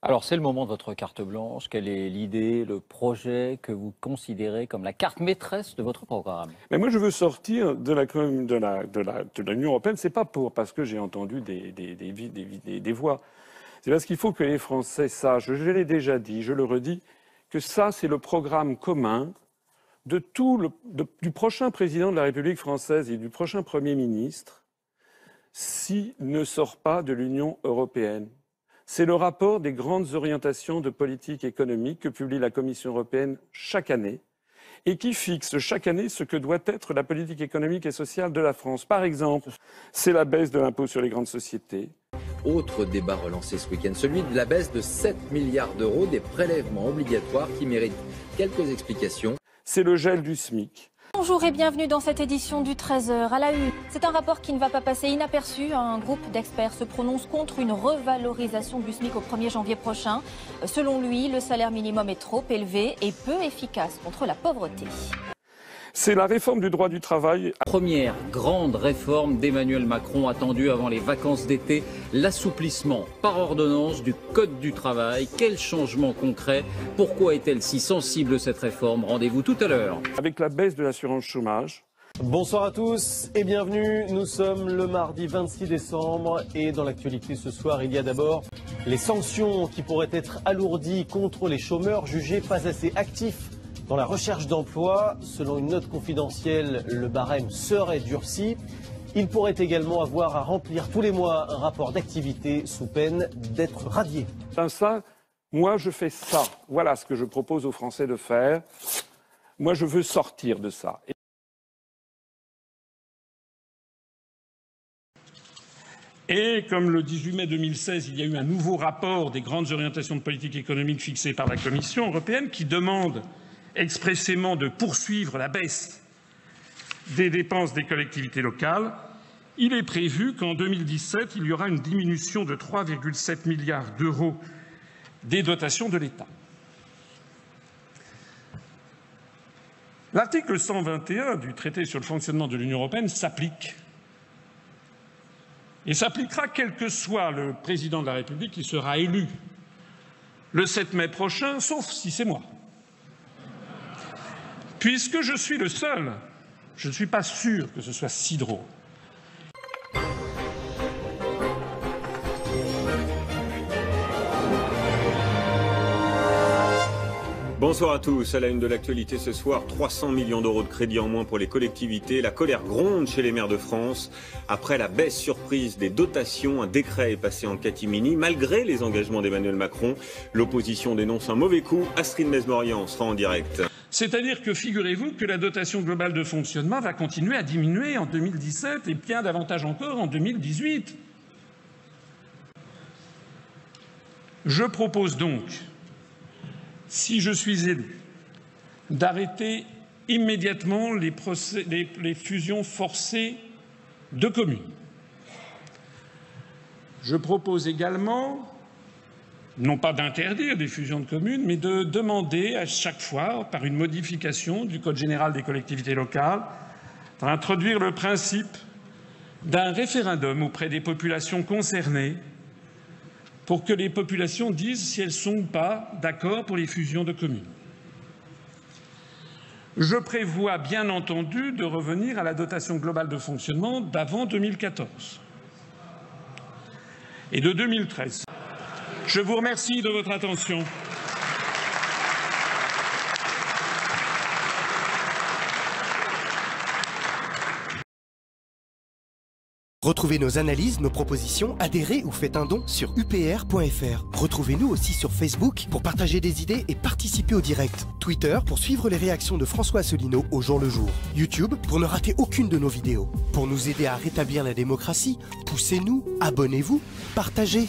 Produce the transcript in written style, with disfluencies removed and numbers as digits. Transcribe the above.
Alors, c'est le moment de votre carte blanche. Quelle est l'idée, le projet que vous considérez comme la carte maîtresse de votre programme? Mais moi, je veux sortir de l'Union européenne. C'est pas parce que j'ai entendu des voix. C'est parce qu'il faut que les Français sachent, je l'ai déjà dit, je le redis, que ça, c'est le programme commun du prochain président de la République française et du prochain Premier ministre s'il ne sort pas de l'Union européenne. C'est le rapport des grandes orientations de politique économique que publie la Commission européenne chaque année et qui fixe chaque année ce que doit être la politique économique et sociale de la France. Par exemple, c'est la baisse de l'impôt sur les grandes sociétés. Autre débat relancé ce week-end, celui de la baisse de 7 milliards d'euros des prélèvements obligatoires qui méritent quelques explications. C'est le gel du SMIC. Bonjour et bienvenue dans cette édition du 13h à la une. C'est un rapport qui ne va pas passer inaperçu. Un groupe d'experts se prononce contre une revalorisation du SMIC au 1er janvier prochain. Selon lui, le salaire minimum est trop élevé et peu efficace contre la pauvreté. C'est la réforme du droit du travail. Première grande réforme d'Emmanuel Macron attendue avant les vacances d'été, l'assouplissement par ordonnance du Code du travail. Quel changement concret? Pourquoi est-elle si sensible cette réforme? Rendez-vous tout à l'heure. Avec la baisse de l'assurance chômage. Bonsoir à tous et bienvenue. Nous sommes le mardi 26 décembre et dans l'actualité ce soir, il y a d'abord les sanctions qui pourraient être alourdies contre les chômeurs jugés pas assez actifs dans la recherche d'emploi. Selon une note confidentielle, le barème serait durci. Il pourrait également avoir à remplir tous les mois un rapport d'activité sous peine d'être radié. Ça, moi je fais ça. Voilà ce que je propose aux Français de faire. Moi je veux sortir de ça. Et comme le 18 mai 2016, il y a eu un nouveau rapport des grandes orientations de politique économique fixées par la Commission européenne qui demande expressément de poursuivre la baisse des dépenses des collectivités locales, il est prévu qu'en 2017, il y aura une diminution de 3,7 milliards d'euros des dotations de l'État. L'article 121 du traité sur le fonctionnement de l'Union européenne s'applique. Et s'appliquera quel que soit le président de la République qui sera élu le 7 mai prochain, sauf si c'est moi. Puisque je suis le seul, je ne suis pas sûr que ce soit si drôle. Bonsoir à tous. À la une de l'actualité ce soir, 300 millions d'euros de crédit en moins pour les collectivités. La colère gronde chez les maires de France. Après la baisse surprise des dotations, un décret est passé en catimini. Malgré les engagements d'Emmanuel Macron, l'opposition dénonce un mauvais coup. Astrid Mesmorian sera en direct. C'est-à-dire que figurez-vous que la dotation globale de fonctionnement va continuer à diminuer en 2017 et bien davantage encore en 2018. Je propose donc, si je suis élu, d'arrêter immédiatement les fusions forcées de communes. Je propose également, non pas d'interdire des fusions de communes, mais de demander à chaque fois, par une modification du Code général des collectivités locales, d'introduire le principe d'un référendum auprès des populations concernées pour que les populations disent si elles sont ou pas d'accord pour les fusions de communes. Je prévois bien entendu de revenir à la dotation globale de fonctionnement d'avant 2014 et de 2013. Je vous remercie de votre attention. Retrouvez nos analyses, nos propositions, adhérez ou faites un don sur upr.fr. Retrouvez-nous aussi sur Facebook pour partager des idées et participer au direct. Twitter pour suivre les réactions de François Asselineau au jour le jour. YouTube pour ne rater aucune de nos vidéos. Pour nous aider à rétablir la démocratie, poussez-nous, abonnez-vous, partagez.